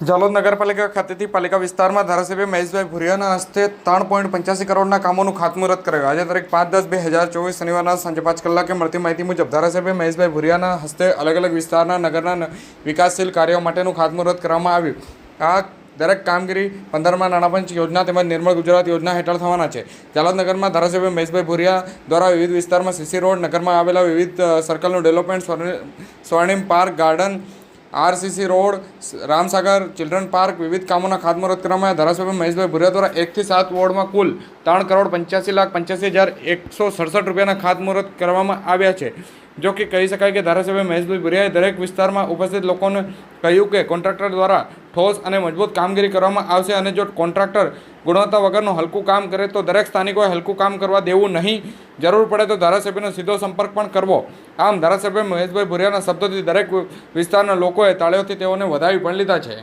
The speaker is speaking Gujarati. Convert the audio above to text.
જાલોદ નગરપાલિકા ખાતેથી પાલિકા વિસ્તારમાં ધારાસભ્ય મહેશભાઈ ભુરિયાના હસ્તે 3.85 કરોડના કામોનું ખાતમુહૂર્ત કરાયું. આજે તારીખ 5/10/2024 શનિવારના સાંજે 5 કલાકે મળતી માહિતી મુજબ ધારાસભ્ય મહેશભાઈ ભુરિયાના હસ્તે અલગ અલગ વિસ્તારના નગરના વિકાસશીલ કાર્યો માટેનું ખાતમુહૂર્ત કરવામાં આવ્યું. આ દરેક કામગીરી 15મા નાણાપંચ યોજના તેમજ નિર્મળ ગુજરાત યોજના હેઠળ થવાના છે. જાલોદ નગરમાં ધારાસભ્ય મહેશભાઈ ભુરિયા દ્વારા વિવિધ વિસ્તારમાં સીસી રોડ, નગરમાં આવેલા વિવિધ સર્કલનું ડેવલપમેન્ટ, સ્વર્ણિમ park, garden, RCC road, Ramsagar children park વિવિધ કામોના ખાતમુહૂર્ત કરવામાં આવ્યા. ધારાસભ્ય મહેશભાઈ ભુરિયા દ્વારા 1 થી 7 વોર્ડમાં કુલ 3,85,85,167 રૂપિયાના ખાતમુહૂર્ત કરવામાં આવ્યા છે. જો કે કહી શકાય કે ધારાસભ્ય મહેશભાઈ ભુરિયાએ દરેક વિસ્તારમાં ઉપસ્થિત લોકોને કહ્યું કે કોન્ટ્રાક્ટર દ્વારા ઠોસ અને મજબૂત કામગીરી કરવામાં આવશે અને જો કોન્ટ્રાક્ટર ગુણવત્તા વગરનું હલકું કામ કરે તો દરેક સ્થાનિકોએ હલકું કામ કરવા દેવું નહીં. જરૂર પડે તો ધારાસભ્યનો સીધો સંપર્ક પણ કરવો. આમ ધારાસભ્ય મહેશભાઈ ભુરિયાના શબ્દોથી દરેક વિસ્તારના લોકોએ તાળીઓથી તેઓને વધાવી પણ લીધા છે.